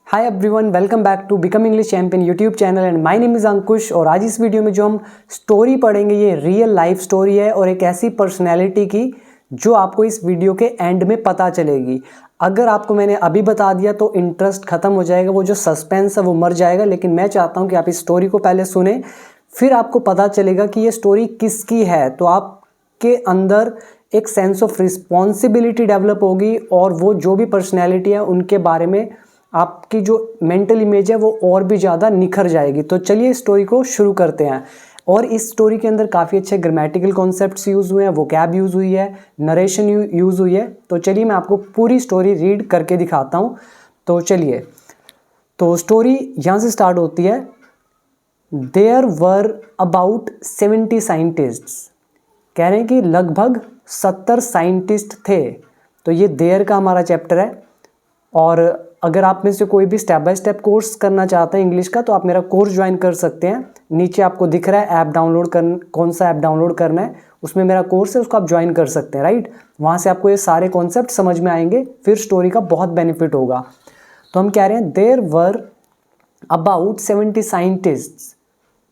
Hi everyone, welcome back to become English champion YouTube channel and my name is Ankush. और आज इस video में जो हम स्टोरी पढ़ेंगे ये रियल लाइफ स्टोरी है और एक ऐसी पर्सनैलिटी की जो आपको इस वीडियो के एंड में पता चलेगी। अगर आपको मैंने अभी बता दिया तो इंटरेस्ट खत्म हो जाएगा, वो जो सस्पेंस है वो मर जाएगा। लेकिन मैं चाहता हूँ कि आप इस स्टोरी को पहले सुने, फिर आपको पता चलेगा कि ये स्टोरी किसकी है। तो आपके अंदर एक सेंस ऑफ रिस्पॉन्सिबिलिटी डेवलप होगी और वो जो भी पर्सनैलिटी है उनके बारे में आपकी जो मेंटल इमेज है वो और भी ज़्यादा निखर जाएगी। तो चलिए स्टोरी को शुरू करते हैं। और इस स्टोरी के अंदर काफ़ी अच्छे ग्रामेटिकल कॉन्सेप्ट्स यूज़ हुए हैं, वोकैब यूज़ हुई है, नरेशन यूज़ हुई है। तो चलिए मैं आपको पूरी स्टोरी रीड करके दिखाता हूँ। तो चलिए, तो स्टोरी यहाँ से स्टार्ट होती है। देयर वर अबाउट 70 साइंटिस्ट्स, कह रहे हैं कि लगभग 70 साइंटिस्ट थे। तो ये देयर का हमारा चैप्टर है। और अगर आप में से कोई भी स्टेप बाय स्टेप कोर्स करना चाहते हैं इंग्लिश का तो आप मेरा कोर्स ज्वाइन कर सकते हैं। नीचे आपको दिख रहा है ऐप डाउनलोड कौन सा ऐप डाउनलोड करना है, उसमें मेरा कोर्स है, उसको आप ज्वाइन कर सकते हैं, राइट। वहाँ से आपको ये सारे कॉन्सेप्ट समझ में आएंगे, फिर स्टोरी का बहुत बेनिफिट होगा। तो हम कह रहे हैं देयर वर अबाउट 70 साइंटिस्ट्स,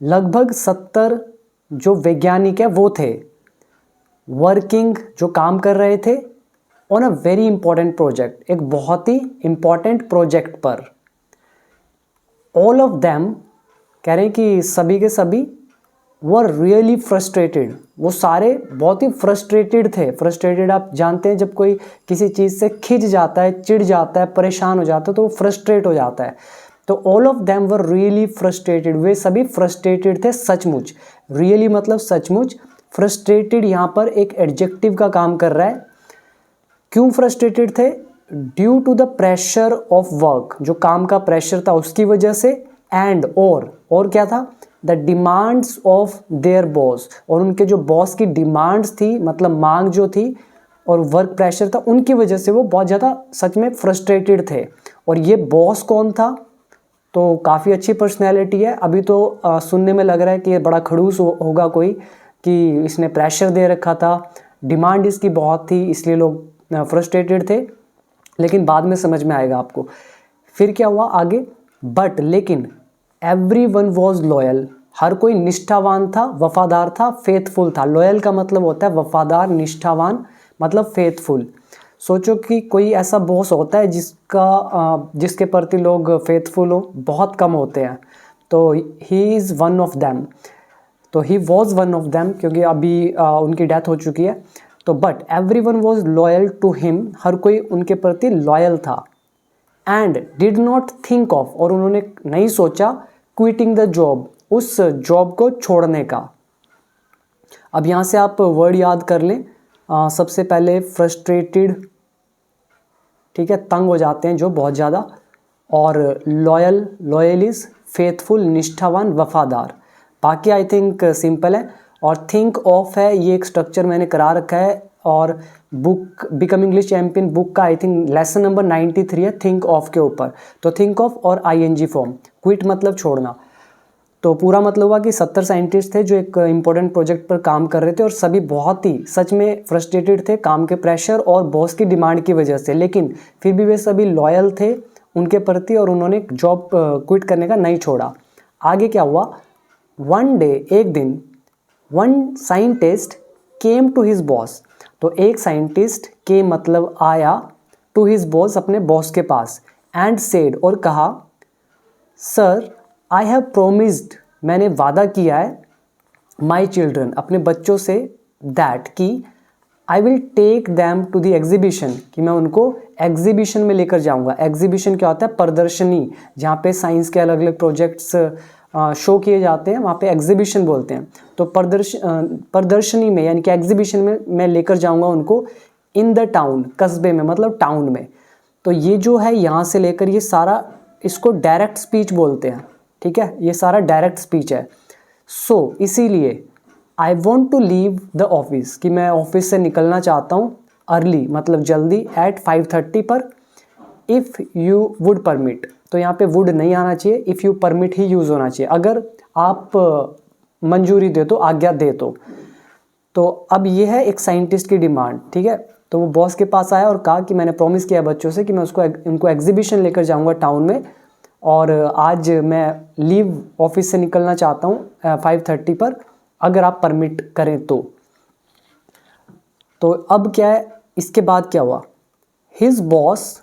लगभग 70 जो वैज्ञानिक है वो थे, वर्किंग जो काम कर रहे थे, on a very important project, एक बहुत ही इंपॉर्टेंट प्रोजेक्ट पर। ऑल ऑफ देम, कह रहे हैं कि सभी के सभी, वर रियली फ्रस्ट्रेटेड, वो सारे बहुत ही फ्रस्ट्रेटेड थे। फ्रस्ट्रेटेड आप जानते हैं, जब कोई किसी चीज़ से खिंच जाता है, चिढ़ जाता है, परेशान हो जाता है तो वो फ्रस्ट्रेट हो जाता है। तो all of them were really frustrated, वे सभी फ्रस्ट्रेटेड थे सचमुच। रियली मतलब सचमुच, फ्रस्ट्रेटेड यहाँ पर एक एडजेक्टिव का काम कर रहा है। क्यों फ्रस्ट्रेटेड थे? Due to the pressure of work, जो काम का प्रेशर था उसकी वजह से, एंड और क्या था, the demands of their boss, और उनके जो बॉस की डिमांड्स थी, मतलब मांग जो थी, और वर्क प्रेशर था, उनकी वजह से वो बहुत ज़्यादा सच में फ्रस्ट्रेटेड थे। और ये बॉस कौन था? तो काफ़ी अच्छी पर्सनैलिटी है। अभी तो सुनने में लग रहा है कि ये बड़ा खड़ूस होगा कोई, कि इसने प्रेशर दे रखा था, डिमांड इसकी बहुत थी इसलिए लोग फ्रस्ट्रेटेड थे। लेकिन बाद में समझ में आएगा आपको। फिर क्या हुआ आगे? बट लेकिन एवरीवन वाज लॉयल, हर कोई निष्ठावान था, वफादार था, फेथफुल था। लॉयल का मतलब होता है वफादार, निष्ठावान मतलब फेथफुल। सोचो कि कोई ऐसा बॉस होता है जिसके प्रति लोग फेथफुल हो, बहुत कम होते हैं। तो he is one of them. तो he was one of them, क्योंकि अभी उनकी डेथ हो चुकी है। तो but everyone was loyal to him, हर कोई उनके प्रति लॉयल था। And did not think of, और उन्होंने नहीं सोचा, क्विटिंग द जॉब, उस जॉब को छोड़ने का। अब यहाँ से आप वर्ड याद कर लें। सबसे पहले फ्रस्ट्रेटेड, ठीक है, तंग हो जाते हैं जो बहुत ज़्यादा। और लॉयल इज़ फेथफुल, निष्ठावान, वफादार। बाकी आई थिंक सिंपल है। और थिंक ऑफ है, ये एक स्ट्रक्चर मैंने करा रखा है। और book become English champion book का आई थिंक लेसन नंबर 93 है थिंक ऑफ के ऊपर। तो थिंक ऑफ और आईएनजी फॉर्म, क्विट मतलब छोड़ना। तो पूरा मतलब हुआ कि 70 साइंटिस्ट थे जो एक इंपॉर्टेंट प्रोजेक्ट पर काम कर रहे थे और सभी बहुत ही सच में फ्रस्ट्रेटेड थे काम के प्रेशर और बॉस की डिमांड की वजह से। लेकिन फिर भी वे सभी लॉयल थे उनके प्रति और उन्होंने जॉब क्विट करने का नहीं छोड़ा। आगे क्या हुआ? वन डे, एक दिन, one scientist came to his boss. तो एक साइंटिस्ट के मतलब आया, टू हिज बॉस, अपने बॉस के पास, एंड सेड, और कहा, सर आई हैव प्रोमिस्ड, मैंने वादा किया है, माई चिल्ड्रन, अपने बच्चों से, दैट कि I will take them to the exhibition, कि मैं उनको एग्जीबिशन में लेकर जाऊंगा। एग्जीबिशन क्या होता है? प्रदर्शनी, जहाँ पे साइंस के अलग अलग प्रोजेक्ट्स शो किए जाते हैं, वहाँ पे एग्जीबिशन बोलते हैं। तो प्रदर्शनी में यानी कि एग्जीबिशन में मैं लेकर जाऊंगा उनको, इन द टाउन, कस्बे में मतलब टाउन में। तो ये जो है यहाँ से लेकर ये सारा, इसको डायरेक्ट स्पीच बोलते हैं, ठीक है, ये सारा डायरेक्ट स्पीच है। सो इसीलिए I want to leave the office, कि मैं ऑफिस से निकलना चाहता हूँ अर्ली मतलब जल्दी, एट 5:30 पर, इफ़ यू वुड परमिट। तो यहाँ पे वुड नहीं आना चाहिए, if you permit he use होना चाहिए, अगर आप मंजूरी दे तो, आज्ञा दे तो अब ये है एक साइंटिस्ट की डिमांड, ठीक है। तो वो बॉस के पास आया और कहा कि मैंने प्रॉमिस किया बच्चों से कि मैं उनको एग्जीबिशन लेकर जाऊंगा टाउन में, और आज मैं लीव ऑफिस से निकलना चाहता हूँ 5:30 पर, अगर आप परमिट करें तो अब क्या है, इसके बाद क्या हुआ, हिज बॉस,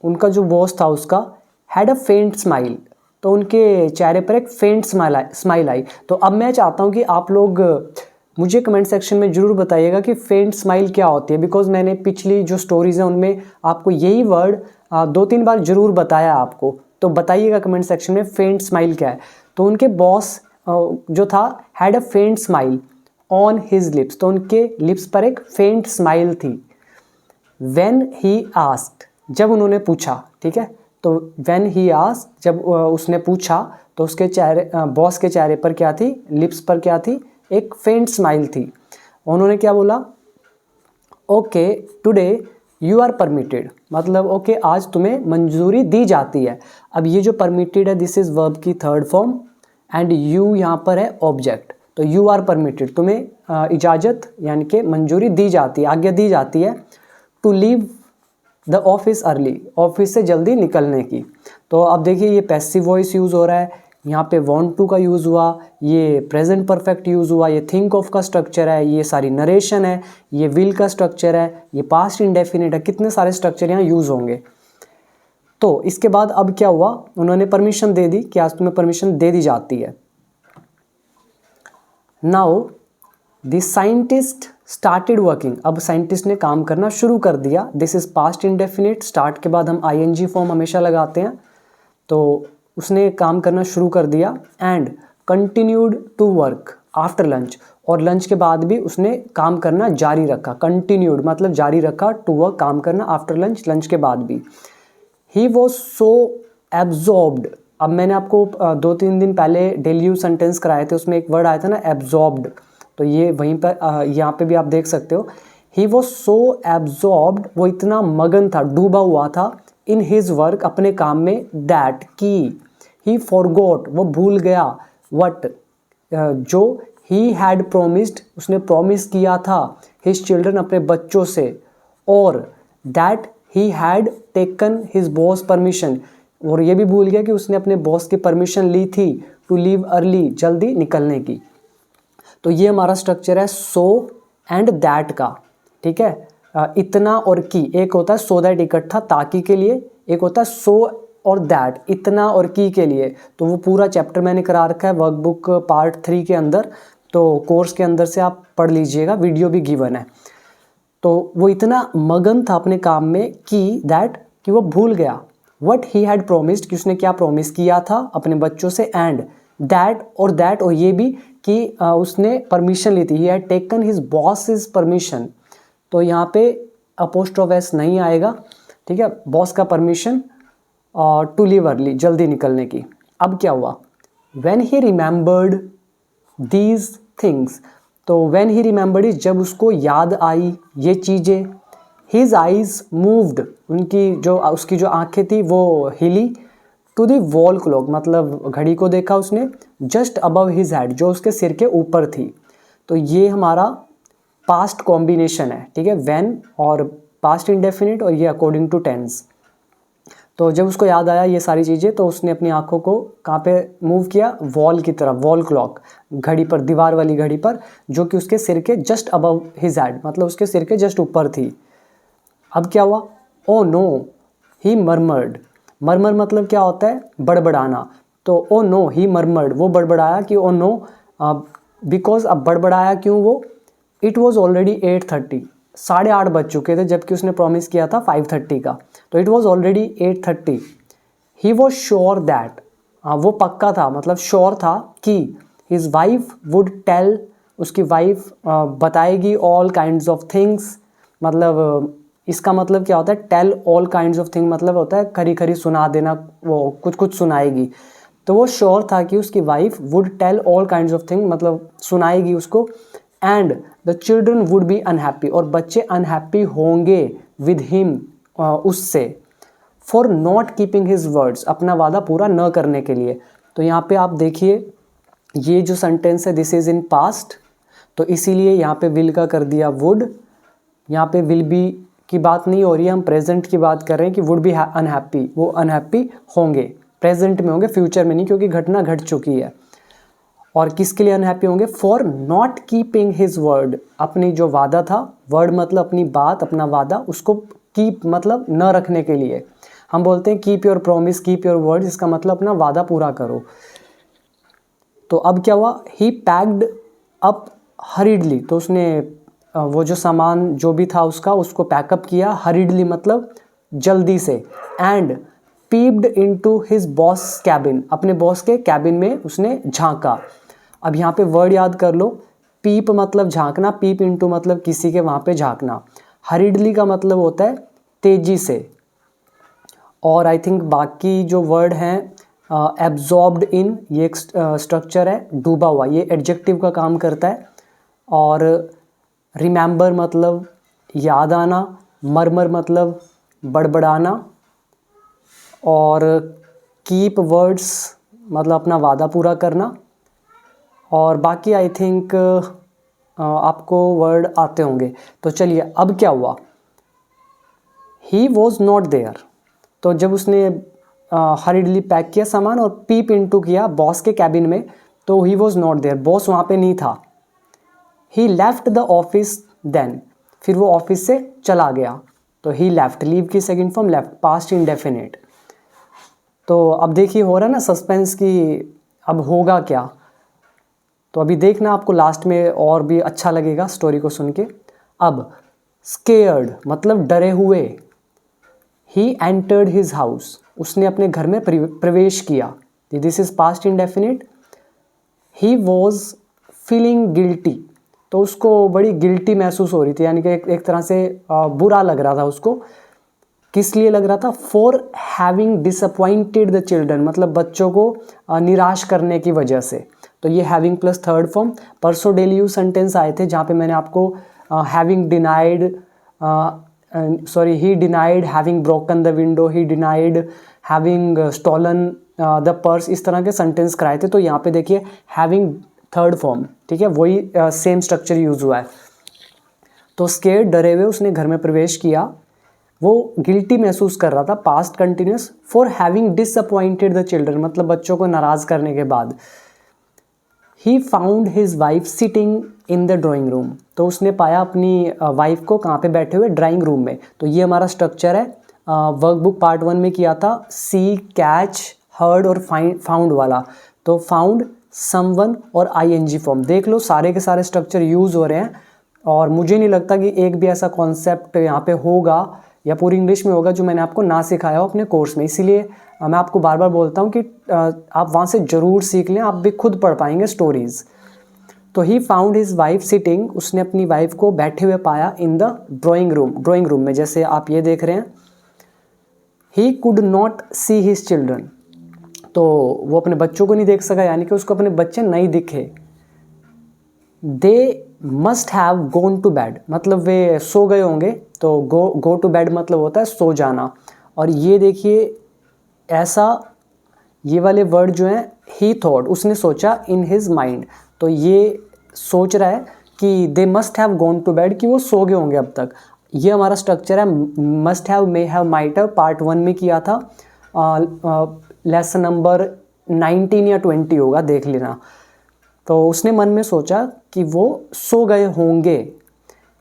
उनका जो बॉस था उसका, हैड अ फेंट स्माइल, तो उनके चेहरे पर एक फेंट स्माइल आई। तो अब मैं चाहता हूँ कि आप लोग मुझे कमेंट सेक्शन में ज़रूर बताइएगा कि फेंट स्माइल क्या होती है, बिकॉज मैंने पिछली जो स्टोरीज़ हैं उनमें आपको यही वर्ड 2-3 बार ज़रूर बताया आपको। तो बताइएगा कमेंट सेक्शन में फेंट स्माइल क्या है। तो उनके बॉस जो था हैड अ फेंट स्माइल ऑन हिज लिप्स, तो उनके लिप्स पर एक फेंट स्माइल थी। व्हेन ही आस्क्ड, जब उन्होंने पूछा, ठीक है, तो व्हेन ही आस्क्ड, जब उसने पूछा, तो उसके चेहरे, बॉस के चेहरे पर क्या थी, लिप्स पर क्या थी, एक फेंट स्माइल थी। उन्होंने क्या बोला, okay today you are permitted, मतलब ओके आज तुम्हें मंजूरी दी जाती है। अब ये जो परमिटेड है दिस इज वर्ब की थर्ड फॉर्म एंड यू यहाँ पर है ऑब्जेक्ट, तो यू आर परमिटेड, तुम्हें इजाज़त यानी कि मंजूरी दी जाती है, आज्ञा दी जाती है, to leave the office early, office से जल्दी निकलने की। तो अब देखिए ये पैसिव वॉइस यूज़ हो रहा है, यहाँ पे वांट टू का यूज़ हुआ, ये प्रेजेंट परफेक्ट यूज़ हुआ, ये थिंक ऑफ का स्ट्रक्चर है, ये सारी नरेशन है, ये विल का स्ट्रक्चर है, ये पास्ट इंडेफिनिट है, कितने सारे स्ट्रक्चर यहाँ यूज़ होंगे। तो इसके बाद अब क्या हुआ, उन्होंने परमिशन दे दी कि आज तुम्हें परमिशन दे दी जाती है। Now the scientist started working, अब साइंटिस्ट ने काम करना शुरू कर दिया। This is past indefinite, start के बाद हम आईएनजी फॉर्म हमेशा लगाते हैं, तो उसने काम करना शुरू कर दिया। And continued to work after lunch, और लंच के बाद भी उसने काम करना जारी रखा। कंटिन्यूड मतलब जारी रखा, टू वर्क काम करना, आफ्टर लंच लंच के बाद भी। ही वॉज सो एब्जॉर्ब्ड, अब मैंने आपको 2-3 दिन पहले डेली यूज सेंटेंस कराए थे, उसमें एक वर्ड आया था ना एब्जॉर्ब्ड, तो ये वहीं पर यहाँ पे भी आप देख सकते हो। ही वॉज सो एब्जॉर्ब्ड, वो इतना मगन था, डूबा हुआ था, इन हिज वर्क, अपने काम में, दैट की ही फॉरगॉट, वो भूल गया, वट जो ही हैड प्रोमिस्ड, उसने प्रॉमिस किया था, हिज चिल्ड्रन, अपने बच्चों से, और that he had taken his boss permission, और ये भी भूल गया कि उसने अपने बॉस की परमिशन ली थी, टू लीव अर्ली, जल्दी निकलने की। तो ये हमारा स्ट्रक्चर है सो एंड दैट का, ठीक है। इतना और की, एक होता है सो दैट इकट्ठा ताकि के लिए, एक होता है सो और दैट इतना और की के लिए। तो वो पूरा चैप्टर मैंने करा रखा है वर्कबुक पार्ट 3 के अंदर, तो कोर्स के अंदर से आप पढ़ लीजिएगा, वीडियो भी गिवन है। तो वो इतना मगन था अपने काम में कि दैट, कि वो भूल गया, व्हाट ही हैड प्रोमिस्ड, कि उसने क्या प्रॉमिस किया था अपने बच्चों से, एंड दैट, और दैट, और ये भी कि उसने परमिशन ली थी, he had taken his boss permission. तो यहाँ पे अपोस्ट्रोफ एस नहीं आएगा, ठीक है, बॉस का परमिशन टू लीव अर्ली, जल्दी निकलने की। अब क्या हुआ, when he remembered these things, तो व्हेन ही रिमेंबर्ड इज, जब उसको याद आई ये चीज़ें, हिज आइज मूव्ड, उसकी जो आंखें थी वो हिली, टू दी वॉल क्लॉक, मतलब घड़ी को देखा उसने, जस्ट अबव हिज हेड, जो उसके सिर के ऊपर थी। तो ये हमारा पास्ट कॉम्बिनेशन है, ठीक है, व्हेन और पास्ट इंडेफिनिट, और ये अकॉर्डिंग टू टेंस। तो जब उसको याद आया ये सारी चीज़ें, तो उसने अपनी आंखों को कहाँ पे मूव किया, वॉल की तरफ, वॉल क्लॉक, घड़ी पर, दीवार वाली घड़ी पर, जो कि उसके सिर के जस्ट अबव हिज हेड, मतलब उसके सिर के जस्ट ऊपर थी। अब क्या हुआ, ओ नो ही मरमर्ड, मरमर मतलब क्या होता है, बड़बड़ाना, तो ओ नो ही मरमर्ड, वो बड़बड़ाया कि ओ नो, बिकॉज, अब बड़बड़ाया क्यों वो, इट वॉज ऑलरेडी 8:30, 8:30 बज चुके थे, जबकि उसने प्रॉमिस किया था 5:30 का, तो it was already 8:30। He was sure that, वो पक्का था, मतलब श्योर था कि हिज वाइफ वुड टेल, उसकी वाइफ बताएगी ऑल काइंड्स ऑफ थिंग्स, मतलब इसका मतलब क्या होता है, tell all kinds of thing मतलब होता है खरी खरी सुना देना, वो कुछ कुछ सुनाएगी। तो वो श्योर था कि उसकी wife would tell all kinds of thing, मतलब सुनाएगी उसको, and the children would be unhappy, और बच्चे अनहैप्पी होंगे विद हिम, उससे, for not keeping his words, अपना वादा पूरा न करने के लिए। तो यहाँ पे आप देखिए ये जो सेंटेंस है दिस इज इन पास्ट, तो इसीलिए यहाँ पे विल का कर दिया वुड, यहाँ पे विल बी की बात नहीं हो रही है, हम प्रेजेंट की बात कर रहे हैं कि वुड बी अनहैप्पी, वो अनहैप्पी होंगे, प्रेजेंट में होंगे, फ्यूचर में नहीं, क्योंकि घटना घट चुकी है। और किसके लिए अनहैप्पी होंगे? For not keeping his word, अपनी जो वादा था, वर्ड मतलब अपनी बात, अपना वादा, उसको कीप मतलब न रखने के लिए। हम बोलते हैं keep your promise, keep your word, इसका मतलब अपना वादा पूरा करो। तो अब क्या हुआ? ही पैक्ड अप हरीडली, तो उसने वो जो सामान जो भी था उसका, उसको पैकअप किया। हरीडली मतलब जल्दी से। And peeped into his boss cabin, अपने बॉस के कैबिन में उसने झांका। अब यहाँ पे वर्ड याद कर लो, पीप मतलब झांकना, पीप इनटू मतलब किसी के वहाँ पे झांकना, हरीडली का मतलब होता है तेजी से। और आई थिंक बाकी जो वर्ड हैं, एब्जॉर्ब्ड इन, ये एक स्ट्रक्चर है, डूबा हुआ, ये एडजेक्टिव का काम करता है। और रिमेंबर मतलब याद आना, मरमर मतलब बड़बड़ाना, और कीप वर्ड्स मतलब अपना वादा पूरा करना। और बाकी आई थिंक आपको वर्ड आते होंगे। तो चलिए, अब क्या हुआ? ही वॉज नॉट देयर, तो जब उसने हरीडली पैक किया सामान और पीप इनटू किया बॉस के कैबिन में, तो he was not there, boss वहाँ पे नहीं था। He left the office then, फिर वो ऑफिस से चला गया। तो ही लेफ्ट, लीव की second form left, past indefinite. तो अब देखिए हो रहा है ना सस्पेंस की अब होगा क्या। तो अभी देखना, आपको लास्ट में और भी अच्छा लगेगा स्टोरी को सुन के। अब स्केयर्ड मतलब डरे हुए। ही एंटर्ड हिज हाउस, उसने अपने घर में प्रवेश किया। This is past indefinite. He was feeling guilty, तो उसको बड़ी गिल्टी महसूस हो रही थी, यानी कि एक तरह से बुरा लग रहा था उसको। किस लिए लग रहा था? For having disappointed the children, मतलब बच्चों को निराश करने की वजह से। तो ये हैविंग प्लस थर्ड फॉर्म। परसों डेली यूज सेंटेंस आए थे जहाँ पे मैंने आपको having denied, he denied having broken the window, he denied having stolen the purse, इस तरह के सेंटेंस कराए थे। तो यहाँ पे देखिए हैविंग थर्ड फॉर्म, ठीक है, वही सेम स्ट्रक्चर यूज हुआ है। तो स्केर्ड, डरे हुए, उसने घर में प्रवेश किया। वो गिल्टी महसूस कर रहा था, past continuous, for having disappointed the children, मतलब बच्चों को नाराज करने के बाद। He found his wife sitting in the drawing room, तो उसने पाया अपनी वाइफ को कहाँ पे बैठे हुए? ड्राइंग रूम में। तो ये हमारा स्ट्रक्चर है, वर्कबुक पार्ट 1 में किया था, सी, कैच, हर्ड और फाउंड वाला। तो फाउंड, समवन और आईएनजी फॉर्म। देख लो सारे के सारे स्ट्रक्चर यूज हो रहे हैं, और मुझे नहीं लगता कि एक भी ऐसा कॉन्सेप्ट यहाँ पे होगा या पूरी इंग्लिश में होगा जो मैंने आपको ना सिखाया हो अपने कोर्स में। इसीलिए मैं आपको बार बार बोलता हूँ कि आप वहाँ से ज़रूर सीख लें, आप भी खुद पढ़ पाएंगे स्टोरीज़। तो he found his wife sitting, उसने अपनी वाइफ को बैठे हुए पाया इन द ड्राइंग रूम में, जैसे आप ये देख रहे हैं। ही could not see his children, तो वो अपने बच्चों को नहीं देख सका, यानी कि उसको अपने बच्चे नहीं दिखे। They must have gone to bed, मतलब वे सो गए होंगे। तो गो टू बेड मतलब होता है सो जाना। और ये देखिए ऐसा, ये वाले वर्ड जो हैं, ही थॉट, उसने सोचा, इन हिज माइंड, तो ये सोच रहा है कि they must have gone to bed, कि वो सो गए होंगे अब तक। ये हमारा स्ट्रक्चर है, must have, may have, might have, part 1 में किया था, लेसन नंबर 19 या 20 होगा, देख लेना। तो उसने मन में सोचा कि वो सो गए होंगे।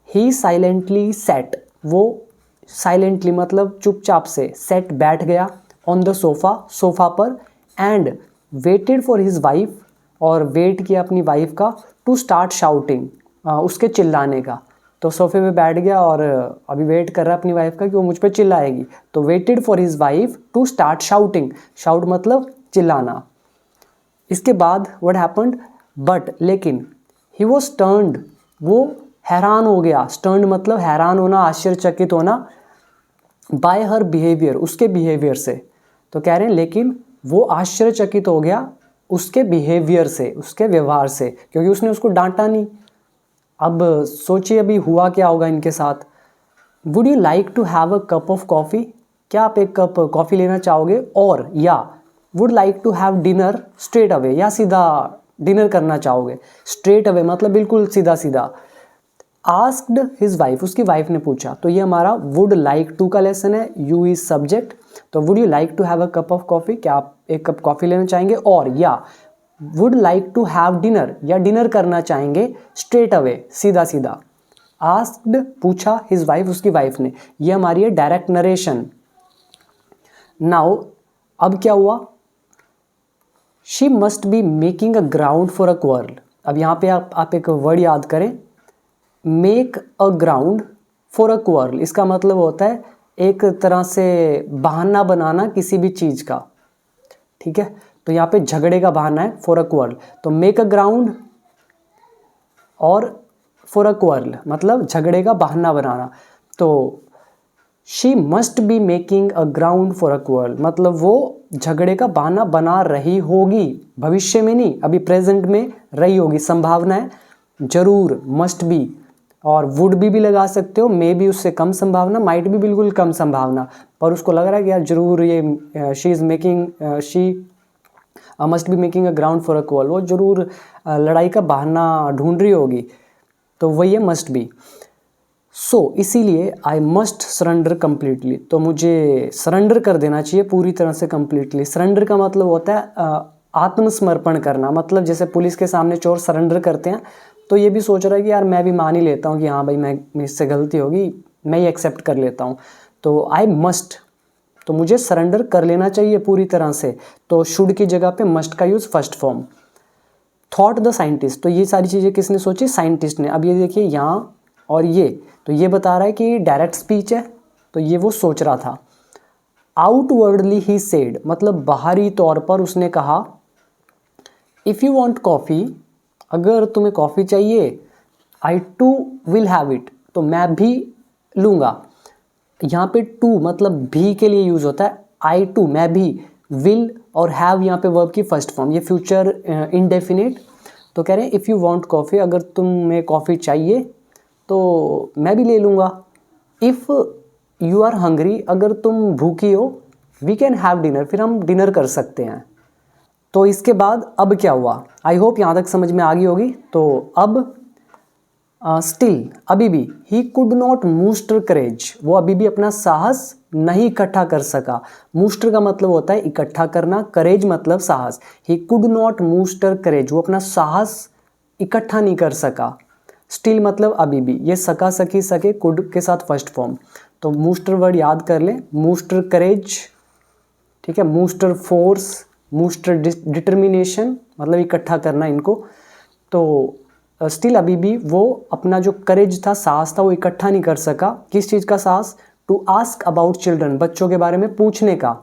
ही साइलेंटली सेट, वो साइलेंटली मतलब चुपचाप से, सेट बैठ गया, ऑन द सोफ़ा पर, and weighted for his wife, और वेट किया अपनी वाइफ का, टू स्टार्ट शाउटिंग, उसके चिल्लाने का। तो सोफे पे बैठ गया और अभी वेट कर रहा है अपनी वाइफ का कि वो मुझ पे चिल्लाएगी। तो waited for his wife to start shouting, shout मतलब चिल्लाना। इसके बाद व्हाट हैपेंड, बट लेकिन, ही वॉज स्टर्न्ड, वो हैरान हो गया। स्टर्न्ड मतलब हैरान होना, आश्चर्यचकित होना, बाय हर बिहेवियर, उसके बिहेवियर से। तो कह रहे हैं लेकिन वो आश्चर्यचकित हो गया उसके बिहेवियर से, उसके व्यवहार से, क्योंकि उसने उसको डांटा नहीं। अब सोचिए अभी हुआ क्या होगा इनके साथ। Would you like to have a cup of coffee, क्या आप एक कप कॉफ़ी लेना चाहोगे? और या would like to have dinner straight away, या सीधा डिनर करना चाहोगे? स्ट्रेट अवे मतलब बिल्कुल सीधा सीधा। आस्क्ड हिज वाइफ, उसकी वाइफ ने पूछा। तो ये हमारा वुड लाइक टू का लेसन है, यू इज सब्जेक्ट। तो would you like to have a cup of coffee, क्या आप एक कप कॉफ़ी लेना चाहेंगे, और या would like to have dinner, या डिनर करना चाहेंगे स्ट्रेट अवे, सीधा सीधा। आस्क्ड, पूछा, हिज वाइफ, उसकी वाइफ ने। ये हमारी है डायरेक्ट नरेशन। नाउ अब क्या हुआ, she must be making a ground for a quarrel. अब यहाँ पे आप एक वर्ड याद करें, make a ground for a quarrel, इसका मतलब होता है एक तरह से बहाना बनाना किसी भी चीज़ का, ठीक है। तो यहाँ पे झगड़े का बहाना है फॉर अ क्वर्ल, तो मेक अ ग्राउंड और फॉर अ क्वर्ल मतलब झगड़े का बहाना बनाना। तो she must be making a ground for a quarrel मतलब वो झगड़े का बहाना बना रही होगी, भविष्य में नहीं, अभी प्रेजेंट में रही होगी, संभावना है, जरूर, मस्ट बी। और वुड भी लगा सकते हो, मे भी उससे कम संभावना, माइट भी बिल्कुल कम संभावना, पर उसको लग रहा है कि यार जरूर ये she is making, she must be making a ground for a quarrel, वो जरूर लड़ाई का बहाना ढूंढ रही होगी, तो वही है मस्ट बी। सो इसीलिए आई मस्ट सरेंडर कम्प्लीटली, तो मुझे सरेंडर कर देना चाहिए पूरी तरह से कम्प्लीटली। सरेंडर का मतलब होता है आत्मसमर्पण करना, मतलब जैसे पुलिस के सामने चोर सरेंडर करते हैं, तो ये भी सोच रहा है कि यार मैं भी मान ही लेता हूँ कि हाँ भाई मैं इससे गलती होगी, मैं ही एक्सेप्ट कर लेता हूँ, तो आई मस्ट, तो मुझे सरेंडर कर लेना चाहिए पूरी तरह से, तो शुड की जगह पे मस्ट का use first form. Thought the scientist, तो ये सारी चीज़ें किसने सोची, साइंटिस्ट ने। अब ये देखिए यहाँ और ये, तो ये बता रहा है कि डायरेक्ट स्पीच है, तो ये वो सोच रहा था। आउटवर्डली ही सेड मतलब बाहरी तौर पर उसने कहा, इफ़ यू वांट कॉफ़ी, अगर तुम्हें कॉफ़ी चाहिए, आई टू विल हैव इट, तो मैं भी लूँगा। यहाँ पे टू मतलब भी के लिए यूज़ होता है, आई टू मैं भी, विल और हैव यहाँ पे वर्ब की फर्स्ट फॉर्म, ये फ्यूचर इनडेफिनिट। तो कह रहे हैं इफ़ यू वांट कॉफ़ी, अगर तुम्हें कॉफ़ी चाहिए तो मैं भी ले लूँगा। इफ़ यू आर हंग्री, अगर तुम भूखी हो, वी कैन हैव डिनर, फिर हम डिनर कर सकते हैं। तो इसके बाद अब क्या हुआ, आई होप यहाँ तक समझ में आ गई होगी। तो अब स्टिल अभी भी, ही कुड नॉट मूस्टर करेज, वो अभी भी अपना साहस नहीं इकट्ठा कर सका। मूस्टर का मतलब होता है इकट्ठा करना, करेज मतलब साहस। ही कुड नॉट मूस्टर करेज, वो अपना साहस इकट्ठा नहीं कर सका। स्टिल मतलब अभी भी, ये सका, सकी, सके, कुड के साथ फर्स्ट फॉर्म। तो मूस्टर वर्ड याद कर लें, मूस्टर करेज, ठीक है, मूस्टर फोर्स, मूस्टर डिटर्मिनेशन मतलब इकट्ठा करना इनको। तो स्टिल अभी भी वो अपना जो करेज था, साहस था, वो इकट्ठा नहीं कर सका। किस चीज़ का साहस, टू आस्क अबाउट चिल्ड्रन, बच्चों के बारे में पूछने का।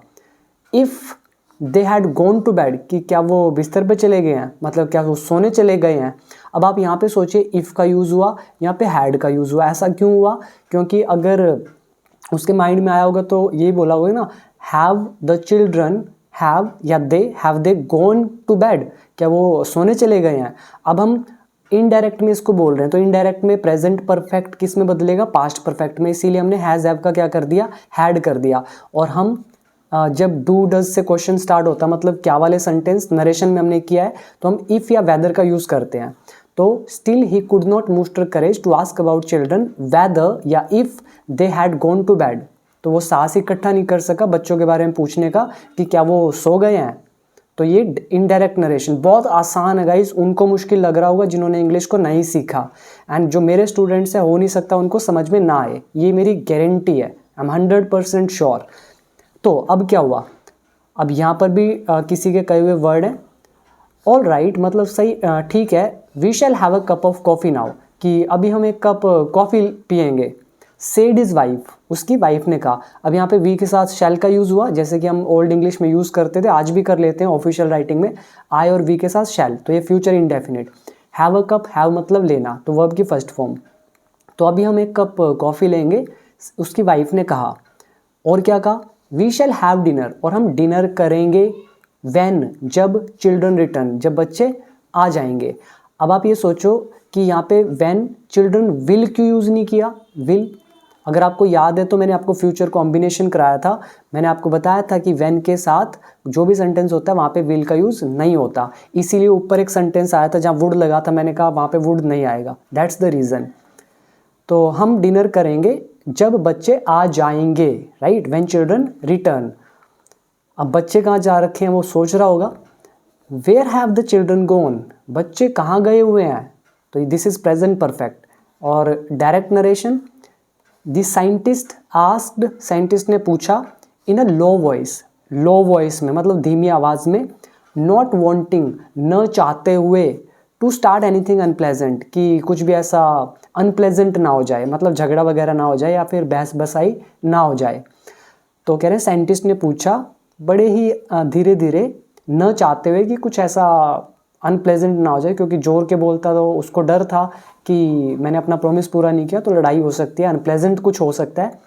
If they had gone to bed, कि क्या वो बिस्तर पे चले गए हैं, मतलब क्या वो सोने चले गए हैं। अब आप यहाँ पे सोचिए, इफ़ का यूज़ हुआ, यहाँ पे हैड का यूज़ हुआ, ऐसा क्यों हुआ, क्योंकि अगर उसके माइंड में आया होगा तो यही बोला होगा ना, हैव द चिल्ड्रन हैव या दे गॉन टू बेड, क्या वो सोने चले गए हैं। अब हम इनडायरेक्ट में इसको बोल रहे हैं, तो इनडायरेक्ट में प्रेजेंट परफेक्ट किस में बदलेगा, पास्ट परफेक्ट में, इसीलिए हमने हैज़ हैव का क्या कर दिया, हैड कर दिया। और हम जब डू डज से क्वेश्चन स्टार्ट होता है, मतलब क्या वाले सेंटेंस नरेशन में हमने किया है, तो हम इफ़ या वेदर का यूज़ करते हैं। तो still he could not muster courage to ask about children whether या if they had gone to bed, तो वो साहस इकट्ठा नहीं कर सका बच्चों के बारे में पूछने का कि क्या वो सो गए हैं। तो ये इनडायरेक्ट नरेशन बहुत आसान है गाइज, उनको मुश्किल लग रहा होगा जिन्होंने इंग्लिश को नहीं सीखा, एंड जो मेरे स्टूडेंट्स हैं हो नहीं सकता उनको समझ में ना आए, ये मेरी गारंटी है, आई एम 100% श्योर। तो अब क्या हुआ, अब यहाँ पर भी किसी के कहे हुए वर्ड हैं, ऑल राइट मतलब सही, ठीक है, we shall have a cup of coffee now, कि अभी हम एक कप कॉफ़ी पियेंगे। सेड इज़ वाइफ, उसकी वाइफ ने कहा। अब यहाँ पे वी के साथ शैल का यूज़ हुआ, जैसे कि हम ओल्ड इंग्लिश में यूज़ करते थे, आज भी कर लेते हैं ऑफिशियल राइटिंग में, आई और वी के साथ शैल, तो ये future indefinite. Have a cup, have मतलब लेना, तो वर्ब की फर्स्ट फॉर्म। तो अभी हम एक कप कॉफ़ी लेंगे, उसकी वाइफ ने कहा। और क्या कहा, वी शैल हैव डिनर, और हम डिनर करेंगे, व्हेन जब, चिल्ड्रन रिटर्न जब बच्चे आ जाएंगे। अब आप ये सोचो कि यहाँ पे व्हेन चिल्ड्रन विल क्यों यूज़ नहीं किया, विल, अगर आपको याद है तो मैंने आपको फ्यूचर कॉम्बिनेशन कराया था, मैंने आपको बताया था कि व्हेन के साथ जो भी सेंटेंस होता है वहाँ पे विल का यूज़ नहीं होता, इसीलिए ऊपर एक सेंटेंस आया था जहाँ वुड लगा था, मैंने कहा वहाँ पे वुड नहीं आएगा, दैट्स द रीज़न। तो हम डिनर करेंगे जब बच्चे आ जाएंगे, राइट, व्हेन चिल्ड्रन रिटर्न। अब बच्चे कहाँ जा रखे हैं वो सोच रहा होगा, वेयर हैव द चिल्ड्रन गोन, बच्चे कहाँ गए हुए हैं, तो दिस इज प्रेजेंट परफेक्ट। और direct narration, the scientist asked, scientist ने पूछा, इन अ लो वॉइस, लो वॉइस में मतलब धीमी आवाज़ में, नॉट वांटिंग, न चाहते हुए, टू स्टार्ट एनीथिंग अनप्लेजेंट, कि कुछ भी ऐसा अनप्लेजेंट ना हो जाए, मतलब झगड़ा वगैरह ना हो जाए या फिर बहस बसाई ना हो जाए। तो कह रहे हैं साइंटिस्ट ने पूछा बड़े ही धीरे धीरे, न चाहते हुए कि कुछ ऐसा अनप्लेजेंट ना हो जाए, क्योंकि जोर के बोलता तो उसको डर था कि मैंने अपना प्रॉमिस पूरा नहीं किया तो लड़ाई हो सकती है, अनप्लेजेंट कुछ हो सकता है।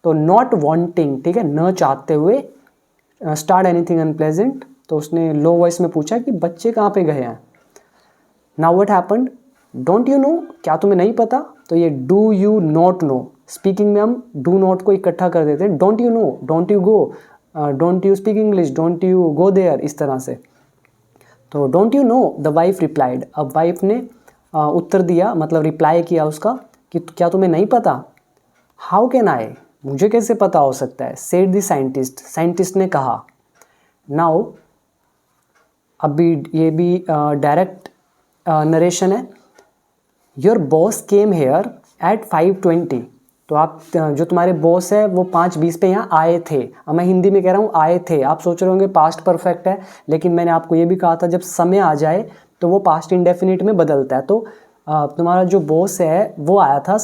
तो नॉट वांटिंग, ठीक है, न चाहते हुए, स्टार्ट एनीथिंग अनप्लेजेंट, तो उसने लो वॉइस में पूछा कि बच्चे कहाँ पे गए हैं। Now what happened, don't you know, क्या तुम्हें नहीं पता, तो ये do you not know, speaking में हम डू नॉट को इकट्ठा कर देते हैं, don't you know, don't you go, don't you speak English, don't you go there, इस तरह से। तो don't you know, the wife replied, अब वाइफ ने उत्तर दिया, मतलब रिप्लाई किया उसका कि क्या तुम्हें नहीं पता। हाउ कैन आई, मुझे कैसे पता हो सकता है, सेड द साइंटिस्ट, साइंटिस्ट ने कहा। नाउ अभी ये भी डायरेक्ट नरेशन है, your boss came here at 5:20, तो आप जो तुम्हारे बॉस है वो 5:20 पे यहाँ आए थे। अब मैं हिंदी में कह रहा हूँ आए थे, आप सोच रहे होंगे पास्ट परफेक्ट है, लेकिन मैंने आपको ये भी कहा था जब समय आ जाए तो वो पास्ट इंडेफिनिट में बदलता है। तो तुम्हारा जो बॉस है वो आया था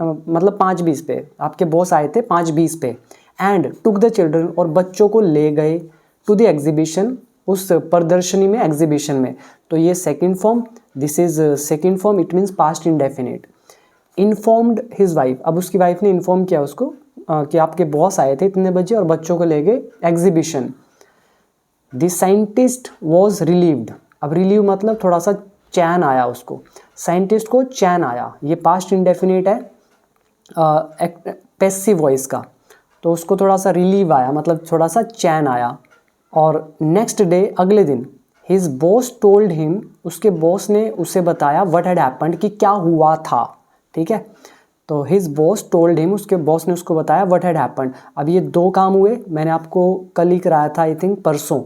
मतलब 5:20 पे, आपके बॉस आए थे 5:20 पे, एंड टुक द चिल्ड्रन, और बच्चों को ले गए, टू द एग्जीबिशन, उस प्रदर्शनी में, एग्जीबिशन में। तो ये second form, this is second form, it means past indefinite. Informed his wife, अब उसकी वाइफ ने इन्फॉर्म किया उसको कि आपके बॉस आए थे इतने बजे और बच्चों को ले गए exhibition. The scientist was relieved, अब रिलीव मतलब थोड़ा सा चैन आया उसको, साइंटिस्ट को चैन आया, ये पास्ट इंडेफिनिट है पैसिव वॉइस का, तो उसको थोड़ा सा रिलीव आया, मतलब थोड़ा सा चैन आया। और नेक्स्ट डे, अगले दिन, हिज बॉस टोल्ड हिम, उसके बॉस ने उसे बताया, व्हाट हैड हैपेंड, कि क्या हुआ था, ठीक है। तो हिज बॉस टोल्ड हिम, उसके बॉस ने उसको बताया, व्हाट हैड हैपेंड। अब ये दो काम हुए, मैंने आपको कल ही कराया था, आई थिंक परसों।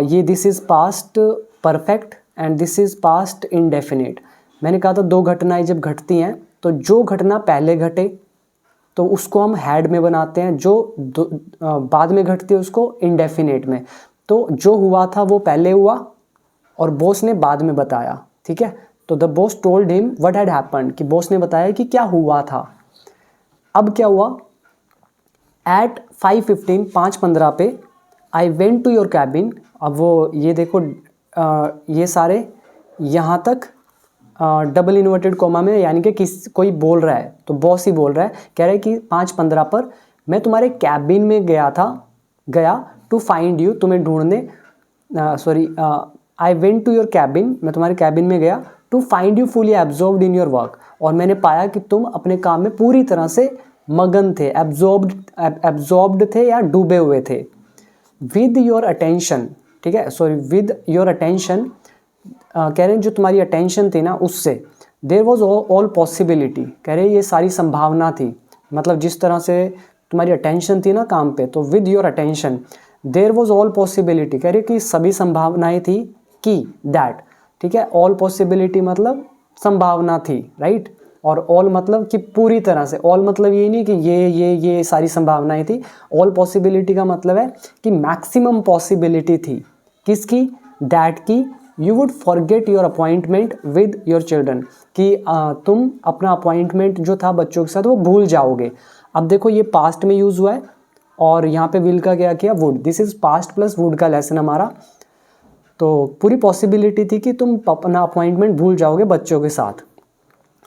ये this is past perfect and this is past indefinite. मैंने कहा था दो घटनाएं जब घटती हैं तो जो घटना पहले घटे तो उसको हम हैड में बनाते हैं, जो बाद में घटती है उसको इनडेफिनिट में। तो जो हुआ था वो पहले हुआ और बॉस ने बाद में बताया, ठीक है। तो the boss told him what had happened, कि बॉस ने बताया कि क्या हुआ था। अब क्या हुआ, एट 5:15, 5:15 पे, I went to your cabin. अब वो ये देखो ये सारे यहाँ तक डबल इन्वर्टेड कोमा में, यानी कि कोई बोल रहा है तो बॉस ही बोल रहा है, कह रहा है कि 5:15 पर मैं तुम्हारे कैबिन में गया टू फाइंड यू, तुम्हें ढूंढने, sorry, I went to your cabin, मैं तुम्हारे कैबिन में गया, to find you fully absorbed in your work, और मैंने पाया कि तुम अपने काम में पूरी तरह से मगन थे, एब्जॉर्ब्ड थे या डूबे हुए थे। विद योर अटेंशन, ठीक है, सॉरी, विद योर अटेंशन, कह रहे हैं जो तुम्हारी अटेंशन थी ना उससे, देयर वॉज ऑल पॉसिबिलिटी, कह रहे हैं ये सारी संभावना थी, मतलब जिस तरह से तुम्हारी अटेंशन थी ना काम पे, तो with your attention there was all possibility, कह रहे कि सभी संभावनाएं थी, कि दैट, ठीक है, ऑल पॉसिबिलिटी मतलब संभावना थी, राइट, और ऑल मतलब कि पूरी तरह से, ऑल मतलब ये नहीं कि ये सारी संभावनाएं थी, ऑल पॉसिबिलिटी का मतलब है कि मैक्सिमम पॉसिबिलिटी थी, किसकी, दैट की, you would forget your appointment with your children, कि तुम अपना अपॉइंटमेंट जो था बच्चों के साथ वो भूल जाओगे। अब देखो ये पास्ट में यूज़ हुआ है और यहाँ पे विल का क्या किया, would, this is past plus would का लेसन हमारा। तो पूरी पॉसिबिलिटी थी कि तुम अपना अपॉइंटमेंट भूल जाओगे बच्चों के साथ।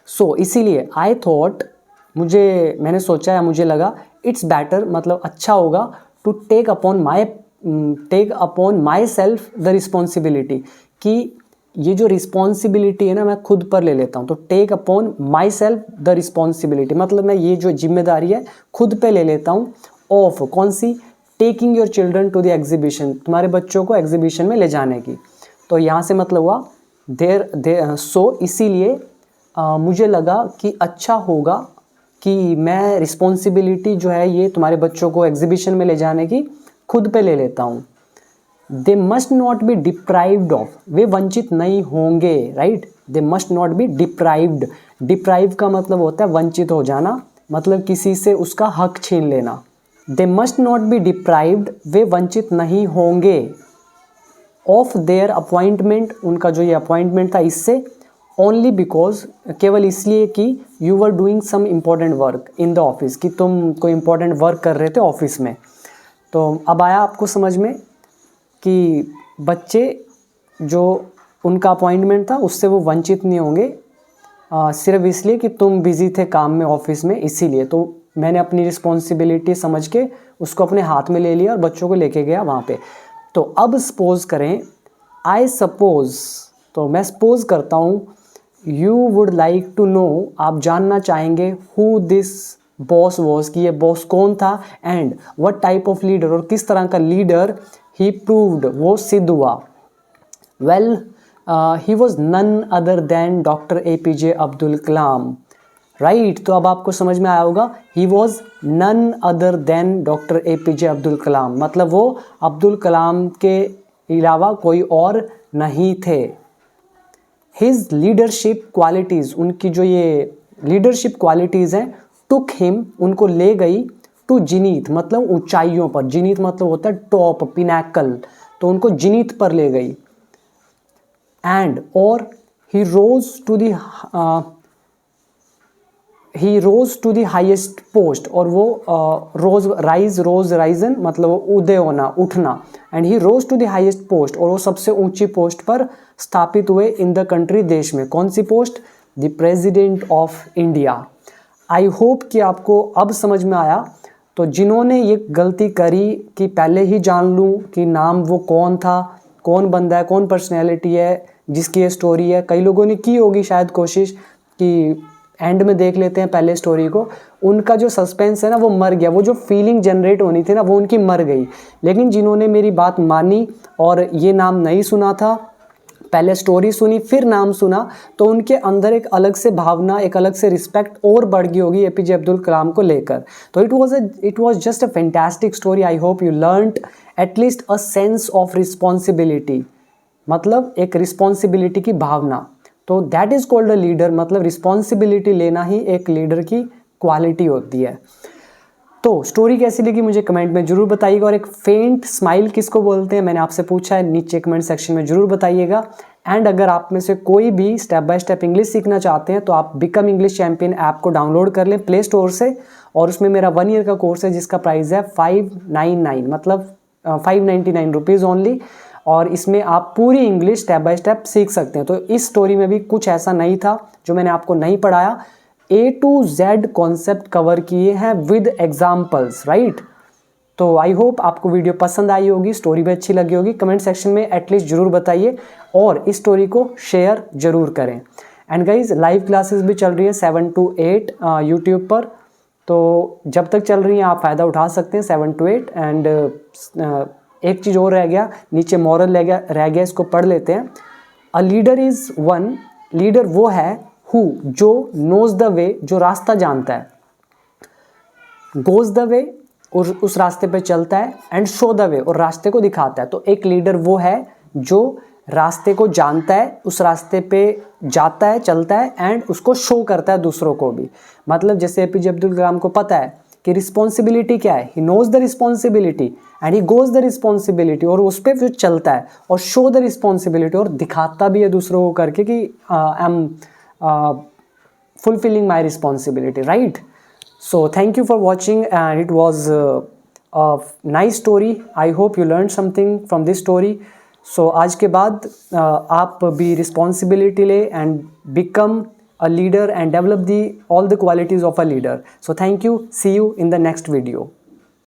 सो इसीलिए आई थॉट, मैंने सोचा या मुझे लगा, इट्स बेटर मतलब अच्छा होगा, to take upon myself the responsibility, कि ये जो रिस्पॉन्सिबिलिटी है ना मैं खुद पर ले लेता हूँ। तो take upon myself the responsibility मतलब मैं ये जो जिम्मेदारी है खुद पे ले लेता हूँ, ऑफ, कौन सी, taking your children to the exhibition, तुम्हारे बच्चों को एग्जीबिशन में ले जाने की। तो यहाँ से मतलब हुआ सो इसीलिए मुझे लगा कि अच्छा होगा कि मैं रिस्पॉन्सिबिलिटी जो है ये तुम्हारे बच्चों को एग्जीबिशन में ले जाने की खुद पे ले लेता हूँ। They must not be deprived of, वे वंचित नहीं होंगे, right. They must not be deprived, deprive का मतलब होता है वंचित हो जाना, मतलब किसी से उसका हक छीन लेना। They must not be deprived, वे वंचित नहीं होंगे ऑफ देयर अपॉइंटमेंट, उनका जो ये अपॉइंटमेंट था इससे, ओनली बिकॉज, केवल इसलिए कि you were doing some important work in the office, कि तुम कोई इम्पॉर्टेंट वर्क कर रहे थे ऑफिस में। तो अब आया आपको समझ में कि बच्चे जो उनका अपॉइंटमेंट था उससे वो वंचित नहीं होंगे सिर्फ इसलिए कि तुम बिजी थे काम में ऑफिस में, इसीलिए। तो मैंने अपनी रिस्पॉन्सिबिलिटी समझ के उसको अपने हाथ में ले लिया और बच्चों को लेके गया वहाँ पे। तो अब सपोज करें, आई सपोज, तो मैं सपोज करता हूँ, you would like to know, आप जानना चाहेंगे, हु दिस बॉस वॉज, कि ये बॉस कौन था, and what type of leader, और किस तरह का लीडर ही प्रूव्ड, वो सिद्ध हुआ। Well, he was none other than doctor APJ Abdul Kalam, right. तो अब आपको समझ में आया होगा, he was none other than doctor APJ Abdul Kalam, मतलब वो अब्दुल कलाम के अलावा कोई और नहीं थे। हिज लीडरशिप क्वालिटीज़, उनकी जो ये लीडरशिप क्वालिटीज़ हैं, टुक हिम, उनको ले गई, टू जिनीत, मतलब ऊंचाइयों पर, जिनीत मतलब होता है टॉप, पिनैकल, तो उनको जिनीत पर ले गई। एंड और he rose to the highest post, और वो रोज राइजन मतलब उदय होना, उठना, and he rose to the highest post, और वो सबसे ऊंची पोस्ट पर स्थापित हुए इन द कंट्री, देश में। कौन सी post? The president of India. I hope कि आपको अब समझ में आया। तो जिन्होंने ये गलती करी कि पहले ही जान लूँ कि नाम वो कौन था, कौन बंदा है, कौन पर्सनैलिटी है जिसकी ये स्टोरी है, कई लोगों ने की होगी शायद कोशिश कि एंड में देख लेते हैं पहले स्टोरी को, उनका जो सस्पेंस है ना वो मर गया, वो जो फीलिंग जनरेट होनी थी ना वो उनकी मर गई। लेकिन जिन्होंने मेरी बात मानी और ये नाम नहीं सुना था, पहले स्टोरी सुनी फिर नाम सुना, तो उनके अंदर एक अलग से भावना, एक अलग से रिस्पेक्ट और बढ़ गई होगी APJ अब्दुल कलाम को लेकर। तो it was just a fantastic story. I hope you learned at least a sense of responsibility, मतलब एक रिस्पॉन्सिबिलिटी की भावना। तो that is called a leader, मतलब रिस्पॉन्सिबिलिटी लेना ही एक लीडर की क्वालिटी होती है। तो स्टोरी कैसी लगी मुझे कमेंट में जरूर बताइएगा, और एक फेंट स्माइल किसको बोलते हैं मैंने आपसे पूछा है, नीचे कमेंट सेक्शन में जरूर बताइएगा। एंड अगर आप में से कोई भी स्टेप बाय स्टेप इंग्लिश सीखना चाहते हैं तो आप बिकम इंग्लिश चैंपियन ऐप को डाउनलोड कर लें प्ले स्टोर से, और उसमें मेरा 1 ईयर का कोर्स है जिसका प्राइस है 599, मतलब 599 रुपीज़ ओनली, और इसमें आप पूरी इंग्लिश स्टेप बाय स्टेप सीख सकते हैं। तो इस स्टोरी में भी कुछ ऐसा नहीं था जो मैंने आपको नहीं पढ़ाया, A to Z concept cover किए हैं विद एग्जाम्पल्स, राइट। तो आई होप आपको वीडियो पसंद आई होगी, स्टोरी भी अच्छी लगी होगी। कमेंट सेक्शन में एटलीस्ट जरूर बताइए, और इस स्टोरी को शेयर जरूर करें। एंड गाइज लाइव क्लासेस भी चल रही है 7 to 8 यूट्यूब पर, तो जब तक चल रही हैं आप फ़ायदा उठा सकते हैं 7 to 8। एंड एक चीज़ और रह गया, नीचे मॉरल रह गया, इसको पढ़ लेते हैं। A leader is one, leader वो है हु, जो नोज द वे, जो रास्ता जानता है, गोज द वे, और उस रास्ते पे चलता है, एंड शो द वे, और रास्ते को दिखाता है। तो एक लीडर वो है जो रास्ते को जानता है, उस रास्ते पे जाता है, चलता है, एंड उसको शो करता है दूसरों को भी। मतलब जैसे APJ अब्दुल कलाम को पता है कि रिस्पॉन्सिबिलिटी क्या है, he knows the responsibility and he goes the responsibility, और उस पर जो चलता है, और शो द रिस्पॉन्सिबिलिटी, और दिखाता भी है दूसरों को करके कि I am fulfilling my responsibility, right? So thank you for watching, and it was a nice story. I hope you learned something from this story. So आज के बाद आप भी responsibility ले and become a leader and develop all the qualities of a leader. So thank you. See you in the next video.